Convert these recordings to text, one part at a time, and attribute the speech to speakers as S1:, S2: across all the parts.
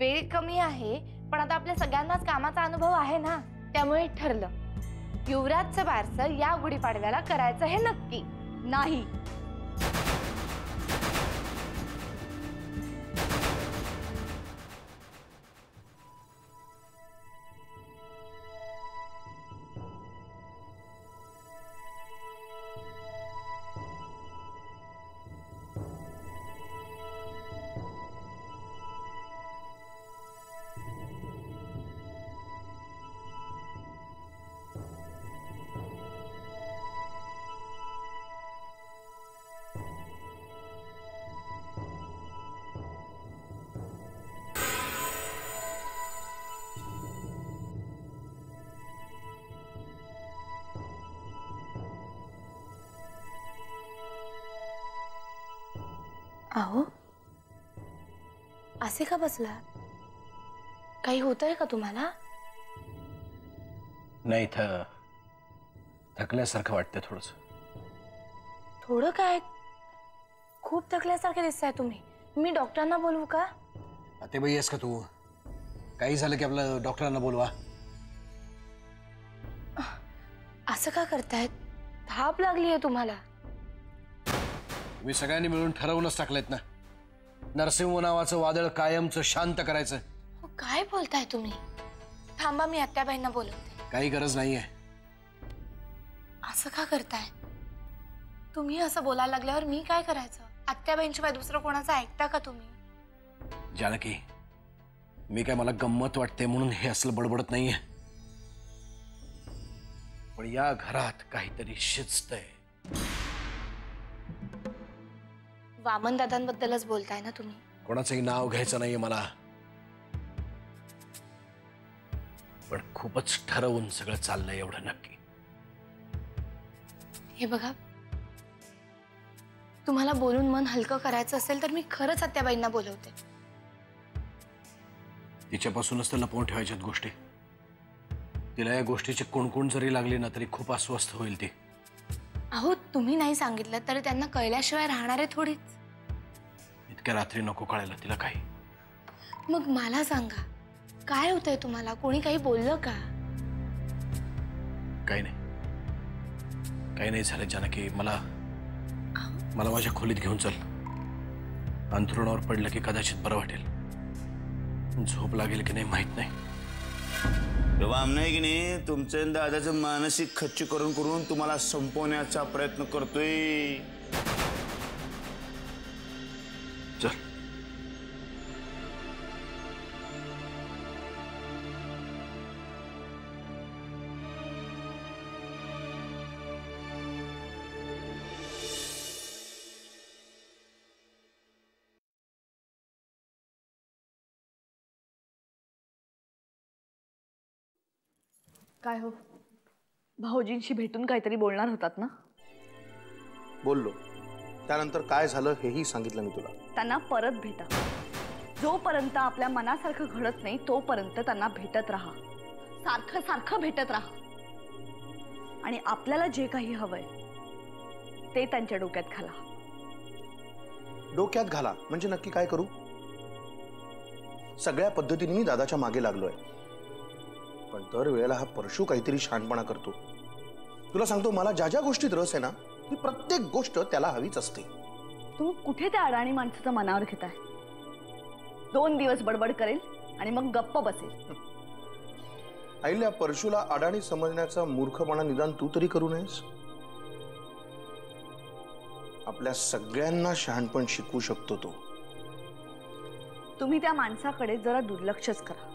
S1: वेळ कमी आहे, पण आता आपल्या सगळ्यांनाच कामाचा अनुभव आहे ना, त्यामुळे ठरलं युवराजचं बारसं या गुढीपाडव्याला करायचं हे नक्की
S2: नाही.
S1: अहो, असे का बसला? काही होतंय का तुम्हाला?
S3: नाही, थकल्यासारखं वाटतंय थोडंसं.
S1: थोडं काय? खूप थकल्यासारखे दिसताय तुम्ही. मी डॉक्टरांना बोलवू का?
S3: आतेबाई आहेस का तू? काही झालं की आपलं डॉक्टरांना बोलवा.
S1: असं का करतायत? थाप लागली आहे तुम्हाला?
S3: तुम्ही सगळ्यांनी मिळून ठरवूनच टाकलेत ना, नरसिंह नावाचं वादळ कायमचं शांत करायचं.
S1: काय बोलताय तुम्ही? थांबा, मी आत्याबाईंना बोलवते.
S3: काही गरज नाहीये.
S1: असं का करताय तुम्ही? असं बोलायला लागल्यावर मी काय करायचं? आत्याबाईंशिवाय दुसरं कोणाचं ऐकता का तुम्ही?
S3: जानकी, मी काय मला गंमत वाटते म्हणून हे असलं बडबडत नाहीये, पण या घरात काहीतरी शिजतंय.
S1: वामन दादांबद्दलच बोलताय ना तुम्ही?
S3: कोणाचंही नाव घ्यायचं नाहीये मला, पण खूपच ठरवून सगळं चाललंय एवढं नक्की.
S1: हे बघा, तुम्हाला बोलून मन हलकं करायचं असेल तर मी खरंच आत्याबाईंना बोलवते.
S3: तिच्यापासूनच तर लपवून ठेवायच्यात गोष्टी. तिला या गोष्टीची कुणकुण जरी लागली ना तरी खूप अस्वस्थ होईल ती.
S1: अहो, तुम्ही नाही सांगितलं तरी त्यांना कळल्याशिवाय राहणार आहे थोडीच.
S3: इतक्या रात्री नको कळायला तिला काही.
S1: मग मला सांगा, काय होतंय तुम्हाला? कोणी काही बोललं का?
S3: काही नाही, काही नाही झालं जानकी. मला माझ्या खोलीत घेऊन चल. अंथरुणावर पडलं की कदाचित बरं वाटेल. झोप लागेल की नाही माहित नाही.
S4: नाही की नाही, तुमचं दादाचं मानसिक खच्चीकरण करून तुम्हाला संपवण्याचा प्रयत्न करतोय.
S3: चल.
S2: काय हो, भाऊजींशी भेटून काहीतरी बोलणार होतात ना?
S5: बोललो. त्यानंतर काय झालं हेही सांगितलं मी तुला.
S2: त्यांना परत भेटा. जोपर्यंत आपल्या मनासारखं घडत नाही तोपर्यंत त्यांना भेटत राहा. सारखं सारखं भेटत राहा. आणि आपल्याला जे काही हवंय ते त्यांच्या डोक्यात घाला.
S5: डोक्यात घाला म्हणजे नक्की काय करू? सगळ्या पद्धतीने मी दादाच्या मागे लागलोय, पण दर वेळेला हा परशू काहीतरी शहाणपणा करतो. तुला सांगतो, मला ज्या ज्या गोष्टीत रस आहे ना, ती प्रत्येक गोष्ट त्याला हवीच असते.
S2: तुम्ही कुठे त्या अडाणी माणसाचं मनावर घेताय? 2 दिवस बडबड करेल आणि मग गप्प बसेल.
S5: आईल्या परशूला अडाणी समजण्याचा मूर्खपणा निदान तू तरी करू नयेस. आपल्या सगळ्यांना शहाणपण शिकवू शकतो तो.
S2: तुम्ही त्या माणसाकडे जरा दुर्लक्षच करा.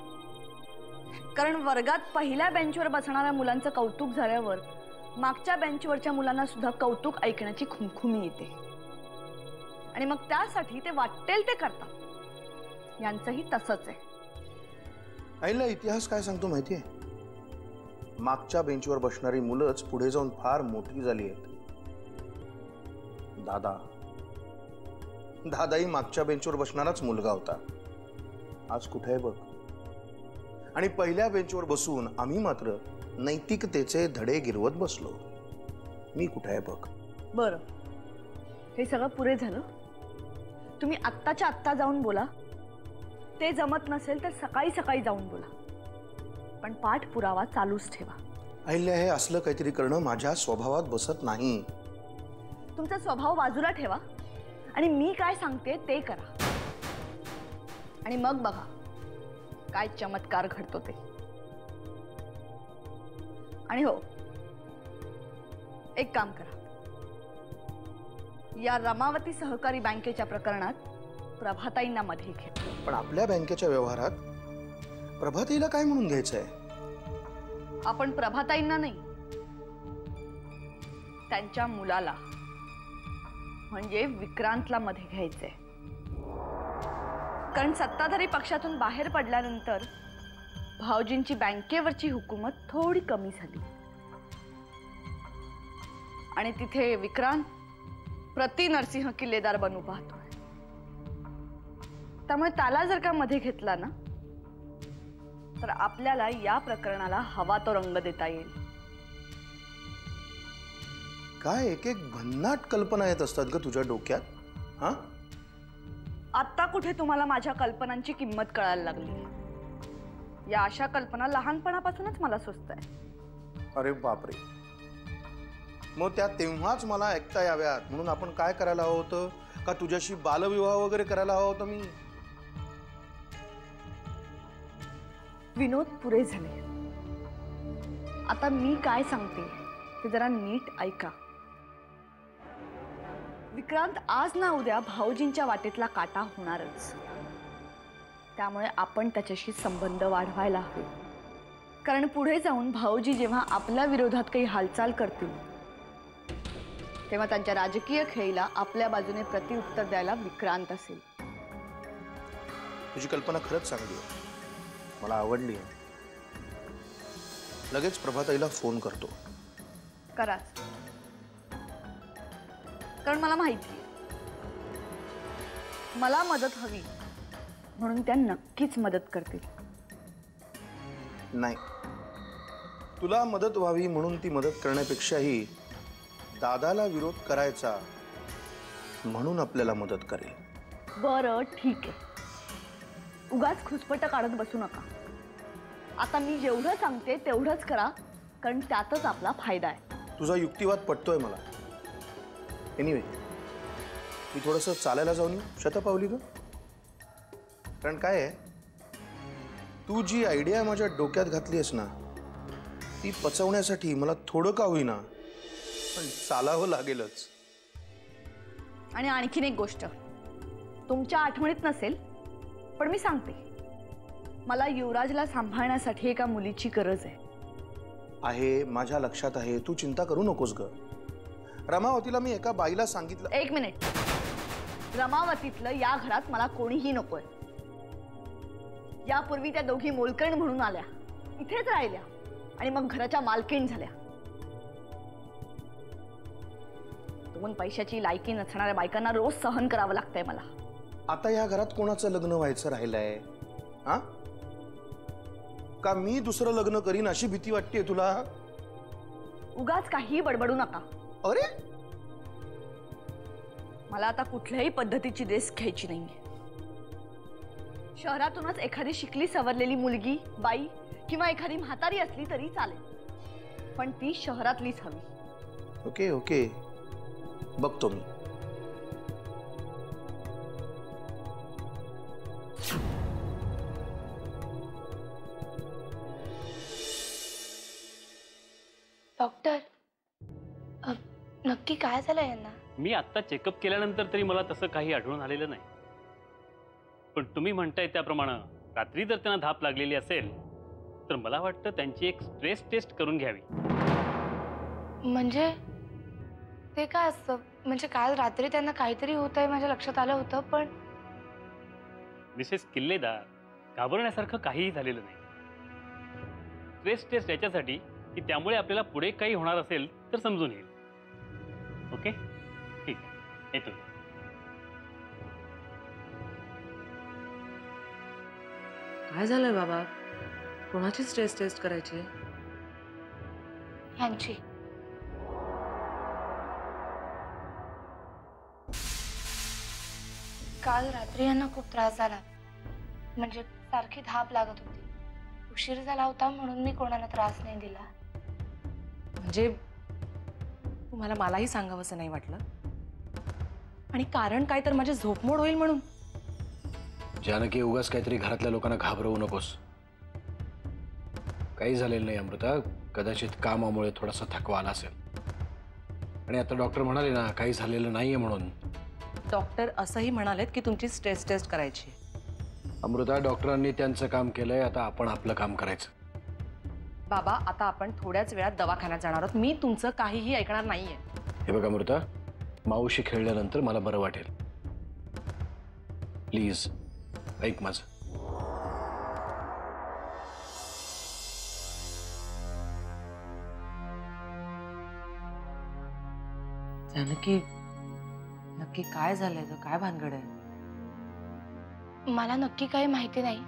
S2: कारण वर्गात पहिल्या बेंचवर बसणाऱ्या मुलांचं कौतुक झाल्यावर मागच्या बेंचवरच्या मुलांना सुद्धा कौतुक ऐकण्याची खुमखुमी येते. आणि मग त्यासाठी ते वाटेल ते करतात. यांचंही तसंच आहे.
S5: आईला इतिहास काय सांगतो माहितीये? मागच्या बेंचवर बसणारी मुलंच पुढे जाऊन फार मोठी झाली आहेत. दादाही मागच्या बेंचवर बसणाराच मुलगा होता. आज कुठे आहे बघ. आणि पहिल्या बेंचवर बसून आम्ही मात्र नैतिकतेचे धडे गिरवत बसलो. मी कुठे आहे बघ.
S2: बरं, हे सगळं पुरे झालं. तुम्ही आत्ताच्या आत्ता जाऊन बोला ते जमत नसेल तर सकाळी सकाळी जाऊन बोला, पण पाठपुरावा चालूच ठेवा.
S5: अहिल्या, हे असलं काहीतरी करणं माझ्या स्वभावात बसत नाही.
S2: तुमचा स्वभाव बाजूला ठेवा आणि मी काय सांगते ते करा, आणि मग बघा काय चमत्कार घडतो ते. आणि हो, एक काम करा, या रमावती सहकारी बँकेच्या प्रकरणात प्रभाताईंना मध्ये घ्या.
S5: पण आपल्या बँकेच्या व्यवहारात प्रभाताईला काय म्हणून घ्यायचंय?
S2: आपण प्रभाताईंना नाही, त्यांच्या मुलाला म्हणजे विक्रांतला मध्ये घ्यायचंय. कारण सत्ताधारी पक्षातून बाहेर पडल्यानंतर भाऊजींची बँकेवरची हुकूमत थोडी कमी झाली आणि तिथे विक्रांत प्रति नरसिंह किल्लेदार बनू पाहतोय. त्यामुळे त्याला जर का मध्ये घेतला ना, तर आपल्याला या प्रकरणाला हवा तो रंग देता येईल.
S5: काय एक एक भन्नाट कल्पना येत असतात ग तुझ्या डोक्यात. हा,
S2: आता कुठे तुम्हाला माझ्या कल्पनांची किंमत कळायला लागली? या अशा कल्पना लहानपणापासूनच मला सुचत आहे.
S5: अरे बापरे, मग त्या तेव्हाच मला ऐकता याव्यात म्हणून आपण काय करायला हवं होतं? का तुझ्याशी बालविवाह वगैरे करायला हवं होतं मी?
S2: विनोद पुरे झाले. आता मी काय सांगते ते जरा नीट ऐका. विक्रांत आज ना उद्या भाऊजींच्या वाटेतला काटा होणारच. त्यामुळे आपण त्याच्याशी संबंध वाढवायला हवे. कारण पुढे जाऊन भाऊजी जेव्हा आपल्या विरोधात काही हालचाल करतील तेव्हा त्यांच्या राजकीय खेळीला आपल्या बाजूने प्रतिउत्तर द्यायला विक्रांत असेल.
S5: तुझी कल्पना खरंच चांगली आहे, मला आवडली आहे. लगेच प्रभाताईला फोन करतो.
S2: कराच, कारण मला माहिती आहे मला मदत हवी म्हणून त्या नक्कीच मदत करतील.
S5: नाही, तुला मदत व्हावी म्हणून ती मदत करण्यापेक्षाही दादाला विरोध करायचा म्हणून आपल्याला मदत करेल.
S2: बरं ठीक आहे, उगाच खुसपट काढत बसू नका. आता मी जेवढं सांगते तेवढंच करा, कारण त्यातच आपला फायदा आहे.
S5: तुझा युक्तिवाद पटतोय मला. एनिवे, मी थोडंसं चालायला जाऊन येऊ शतपावली ग. कारण काय आहे, तू जी आयडिया माझ्या डोक्यात घातली आहेस ना, ती पचवण्यासाठी मला थोडं का होईना पण चालावं लागेलच.
S2: आणि आणखीन एक गोष्ट तुमच्या आठवणीत नसेल पण मी सांगते, मला युवराजला सांभाळण्यासाठी एका मुलीची गरज
S5: आहे. माझ्या लक्षात आहे, तू चिंता करू नकोस ग. रमावतीला मी एका बाईला सांगितलं.
S2: एक मिनिट, रमावतीतलं या घरात मला कोणीही नकोय. यापूर्वी त्या दोघी मोलकर्ण म्हणून आल्या, इथेच राहिल्या आणि मग घराच्या मालकीण झाल्या. दोन पैशाची लायकी नसणाऱ्या बायकांना रोज सहन करावं लागतंय मला.
S5: आता या घरात कोणाचं लग्न व्हायचं राहिलंय? हा, का मी दुसरं लग्न करीन अशी भीती वाटतेय तुला?
S2: उगाच काही बडबडू नका.
S5: अरे,
S2: मला आता कुठल्याही पद्धतीची रिस्क घ्यायची नाहीये. शहरातूनच एखादी शिकली सवरलेली मुलगी, बाई किंवा एखादी म्हातारी असली तरी चालेल, पण ती शहरातलीच हवी.
S5: ओके ओके, बघतो मी.
S1: डॉक्टर, नक्की काय झालं यांना?
S6: मी आत्ता चेकअप केल्यानंतर तरी मला तसं काही आढळून आलेलं नाही. पण तुम्ही म्हणताय त्याप्रमाणे रात्री जर त्यांना धाप लागलेली असेल तर मला वाटतं त्यांची एक स्ट्रेस टेस्ट करून घ्यावी.
S1: म्हणजे ते काय असतं? म्हणजे काल रात्री त्यांना काहीतरी होतंय माझ्या लक्षात आलं होतं, पण
S6: मिसेस किल्लेदार, घाबरण्यासारखं काहीही झालेलं नाही. स्ट्रेस टेस्ट याच्यासाठी की त्यामुळे आपल्याला पुढे काही होणार असेल तर समजून येईल. ओके, ठीक आहे, येतो.
S7: काय झालंय बाबा? कोणाची स्ट्रेस टेस्ट करायची?
S1: ह्यांची. काल रात्री यांना खूप त्रास झाला. म्हणजे सारखी धाप लागत होती. उशीर झाला होता म्हणून मी कोणाला त्रास नाही दिला.
S7: म्हणजे तुम्हाला मलाही सांगावंसं नाही वाटलं? आणि कारण काय तर माझी झोपमोड होईल म्हणून?
S3: जानकी, उगाच काहीतरी घरातल्या लोकांना घाबरवू नकोस. काही झालेलं नाही अमृता. कदाचित कामामुळे थोडासा थकवा आला असेल. आणि आता डॉक्टर म्हणाले ना काही झालेलं नाहीये म्हणून.
S7: डॉक्टर असंही म्हणालेत की तुमची स्ट्रेस टेस्ट करायची.
S3: अमृता, डॉक्टरांनी त्यांचं काम केलंय, आता आपण आपलं काम करायचं.
S7: बाबा, आता आपण थोड्याच वेळात दवाखान्यात जाणार आहोत. मी तुमचं काहीही ऐकणार नाहीये.
S3: हे बघ अमृता, माऊशी खेळल्यानंतर मला बरं वाटेल. प्लीज ऐक माझं.
S7: जानकी, नक्की काय झालंय ग? काय भानगड आहे?
S1: मला नक्की काही माहिती नाही,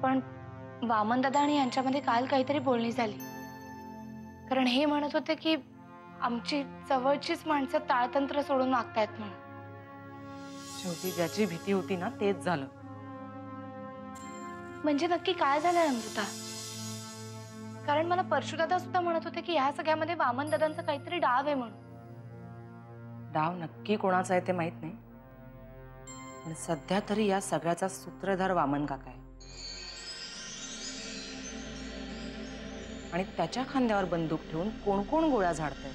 S1: पण वामन दादा आणि यांच्यामध्ये काल काहीतरी बोलणी झाली. कारण हे म्हणत होते की आमची जवळचीच माणसं ताळतंत्र सोडून वागतायत म्हणून.
S7: शेवटी ज्याची भीती होती ना तेच झालं.
S1: म्हणजे नक्की काय झालंय अमृता? कारण मला परशुदादा सुद्धा म्हणत होते की ह्या सगळ्यामध्ये वामन दादांचा काहीतरी डाव आहे म्हणून.
S7: डाव नक्की कोणाचा आहे ते माहित नाही, पण सध्या तरी या सगळ्याचा सूत्रधार वामन काका आहे. आणि त्याच्या खांद्यावर बंदूक ठेवून कोण कोण गोळ्या झाडतंय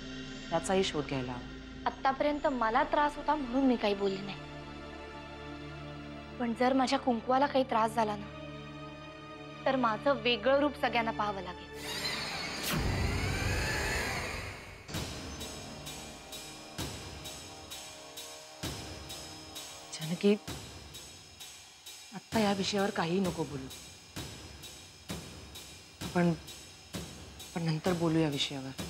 S7: त्याचाही शोध घ्यायला हवा.
S1: आतापर्यंत मला त्रास होता म्हणून मी काही बोलले नाही, पण जर माझ्या कुंकवाला काही त्रास झाला ना तर माझं वेगळं रूप सगळ्यांना पाहावं लागेल.
S7: जानकी, आत्ता या विषयावर काही नको बोलू. पण नंतर बोलू या विषयावर.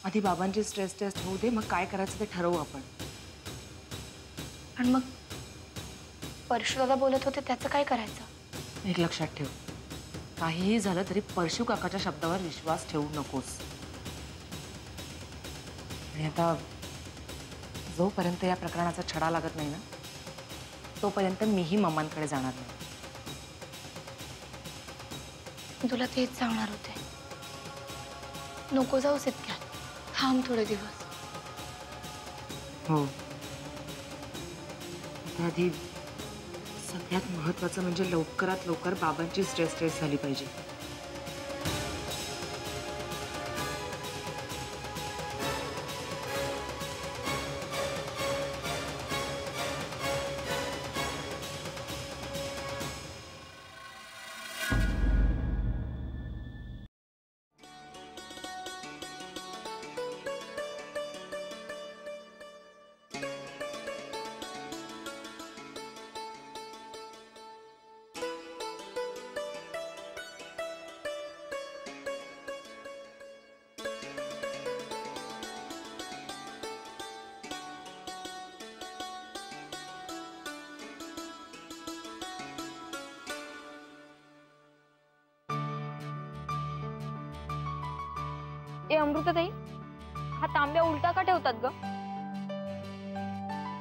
S7: आधी बाबांची स्ट्रेस टेस्ट होऊ दे, मग काय करायचं ते ठरवू आपण.
S1: पण मग परशुदादा बोलत होते त्याचं काय करायचं?
S7: एक लक्षात ठेव, काहीही झालं तरी परशु काकाच्या शब्दावर विश्वास ठेवू नकोस. आणि आता जोपर्यंत या प्रकरणाचा छडा लागत नाही ना तोपर्यंत मीही मम्मांकडे जाणार नाही.
S1: तुला तेच सांगणार होते, नको जाऊस इतक्यात, थांब थोडे दिवस.
S7: हो, आधी सगळ्यात महत्वाचं म्हणजे लवकरात लवकर बाबांची स्ट्रेस टेस्ट झाली पाहिजे.
S2: ए अमृताताई, हा तांब्या उलटा का ठेवतात ग?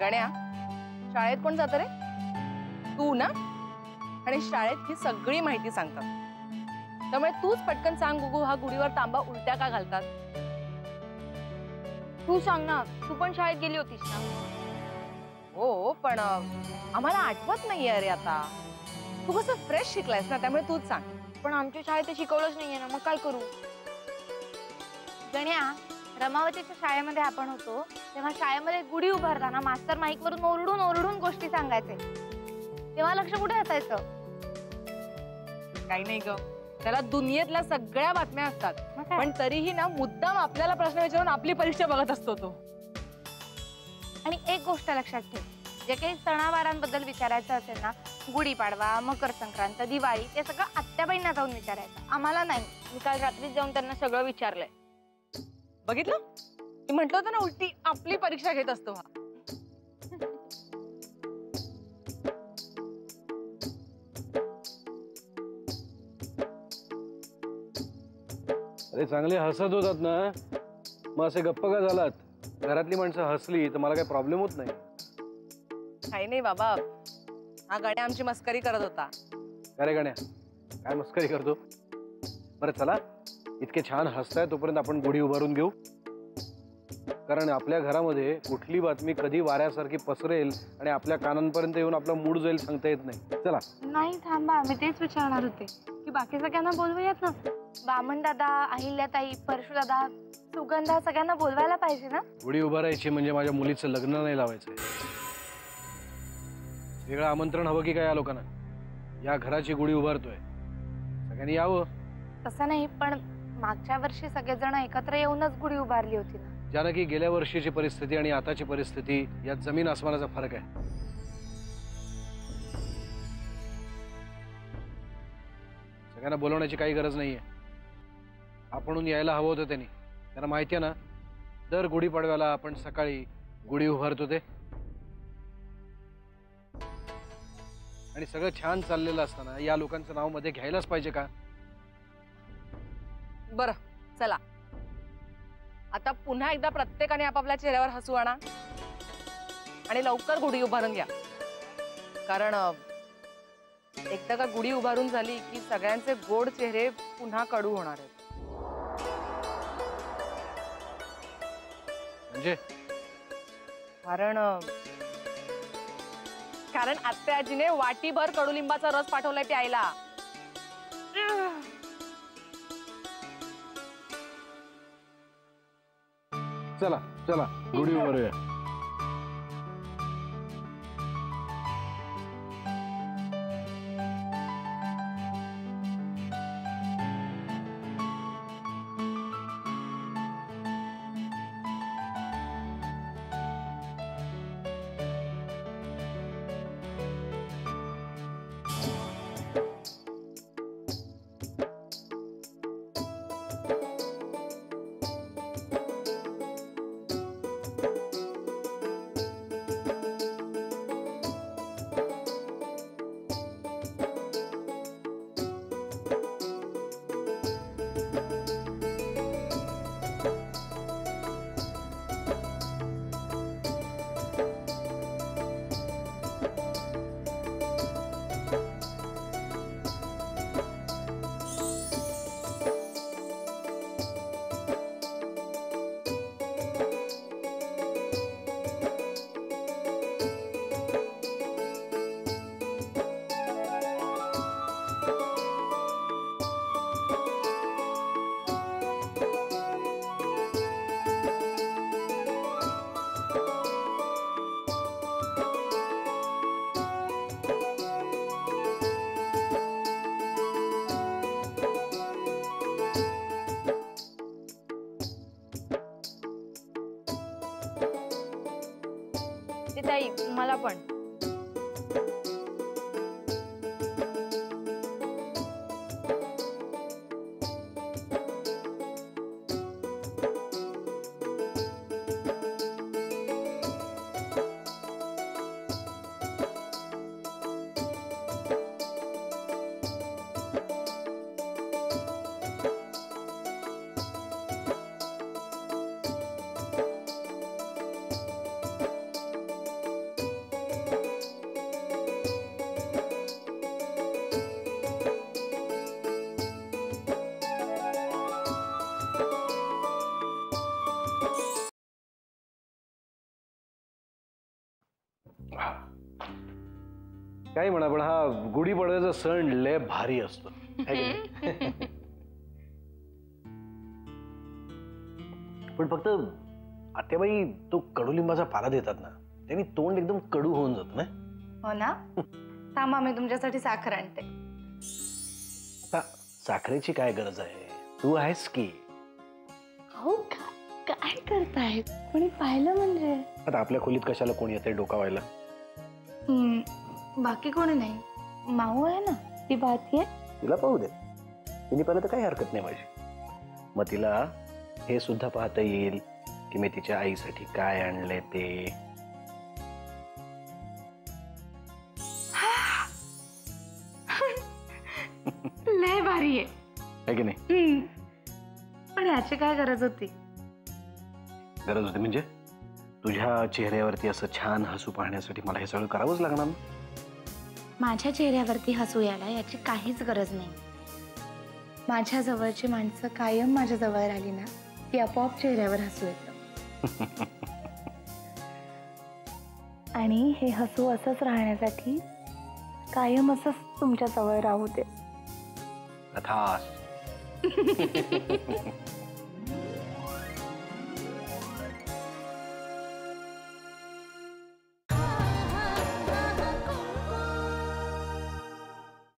S7: गण्या, शाळेत कोण जातं रे? तू ना? आणि शाळेत ही सगळी माहिती सांगतात, त्यामुळे तूच पटकन सांग गुगू, हा गुढीवर तांबा उलट्या का घालतात?
S2: तू सांग ना, तू पण शाळेत गेली होतीस ना?
S7: हो, पण आम्हाला आठवत नाहीये अरे आता. तू कसं फ्रेश शिकलायस ना, त्यामुळे तूच सांग.
S2: पण आमच्या शाळेत शिकवलंच नाहीये ना, मग काय करू?
S1: गण्या, रमावतीच्या शाळेमध्ये आपण होतो तेव्हा शाळेमध्ये गुढी उभारताना मास्तर माईक वरून ओरडून ओरडून गोष्टी सांगायचे, तेव्हा लक्ष कुठे असायचं?
S7: काही नाही ग, त्याला दुनियेतल्या सगळ्या बातम्या असतात, पण तरीही ना मुद्दाम आपल्याला प्रश्न विचारून आपली परीक्षा बघत असतो तो.
S1: आणि एक गोष्ट लक्षात ठेव, जे काही सणावारांबद्दल विचारायचं असेल ना, गुढीपाडवा, मकर संक्रांत, दिवाळी, ते सगळं आत्याबाईंना जाऊन विचारायचं, आम्हाला नाही.
S2: मी काल रात्रीच जाऊन त्यांना सगळं विचारलंय.
S7: बघितलं, मी म्हटलं होतं ना उलटी आपली परीक्षा घेत असतो हा.
S3: अरे चांगले हसत होतात ना, मग असे गप्प का झालात? घरातली माणसं हसली तर मला काही प्रॉब्लेम होत नाही.
S7: काही नाही बाबा, हा गण्या आमची मस्करी करत होता.
S3: अरे गण्या, काय मस्करी करतो? बरं चला, इतके छान हसताय तोपर्यंत आपण गुढी उभारून घेऊ. कारण आपल्या घरामध्ये कुठली बातमी कधी वाऱ्यासारखी पसरेल आणि आपल्या कानांपर्यंत येऊन आपला मूड जाईल सांगता येत नाही. चला.
S1: नाही थांबा, मी तेच विचारणार होते की बाकी सगळ्यांना बोलवूयात ना. वामन दादा, अहिल्याताई, परशु दादा, सुगंधा, सगळ्यांना बोलवायला पाहिजे ना.
S3: गुढी उभारायची म्हणजे माझ्या मुलीचं लग्न नाही लावायचंय. वेगळं आमंत्रण हवं की काय या लोकांना? या घराची गुढी उभारतोय, सगळ्यांनी यावं.
S1: तसं नाही, पण मागच्या वर्षी सगळेजण एकत्र येऊनच गुढी उभारली होती ना.
S3: जानकी, गेल्या वर्षीची परिस्थिती आणि आताची परिस्थिती यात जमीन आसमानाचा फरक आहे. सगळ्यांना बोलवण्याची काही गरज नाहीये. आपणहून यायला हवं होतं त्यांनी. त्यांना माहिती आहे ना, दर गुढीपाडव्याला आपण सकाळी गुढी उभारतो ते. आणि सगळं छान चाललेलं असताना या लोकांचं नाव मध्ये घ्यायलाच पाहिजे का?
S7: बरं चला, आता पुन्हा एकदा प्रत्येकाने आपापल्या चेहऱ्यावर हसू आणा आणि लवकर गुढी उभारून घ्या. कारण एकदा का गुढी उभारून झाली की सगळ्यांचे गोड चेहरे पुन्हा कडू होणार आहेत.
S3: म्हणजे
S7: कारण आत्या आजीने वाटीभर कडुलिंबाचा रस पाठवलाय ते आईला.
S3: चला चला गुढी उभारूया.
S1: ताई, मला पण.
S3: काही म्हणा, पण हा गुढीपाडव्याचा सण लय भारी असतो. पण फक्त आत्याबाई तो कडुलिंबाचा पाला देतात ना, त्यांनी तोंड एकदम कडू होऊन जात ना.
S1: हो ना. थांबा, मी तुमच्यासाठी साखर आणते.
S3: साखरेची काय गरज आहे? तू आहेस की.
S1: हो, काय करताय? कोणी पाहिलं म्हणजे?
S3: आता आपल्या खोलीत कशाला कोणी येते डोकावायला?
S1: बाकी कोणी नाही. माऊ आहे ना, ती बाती आहे.
S3: तिला पाहू दे, तिने पाहिलं तर काही हरकत नाही माझी. मग तिला हे सुद्धा पाहता येईल की मी तिच्या आईसाठी काय आणलंय ते.
S1: लय भारी आहे
S3: की नाही?
S1: पण याची काय गरज होती?
S3: गरज होती म्हणजे तुझ्या चेहऱ्यावरती असं छान हसू पाहण्यासाठी मला हे सगळं करावंच लागणार ना.
S1: माझ्या चेहऱ्यावरती हसू यायला याची काहीच गरज नाही. माझ्या जवळची माणसं कायम माझ्या जवळ राहिली ना की आपोआप चेहऱ्यावर हसू येतं. आणि हे हसू असंच राहण्यासाठी कायम असंच तुमच्या जवळ राहू दे.
S3: तथास्तु.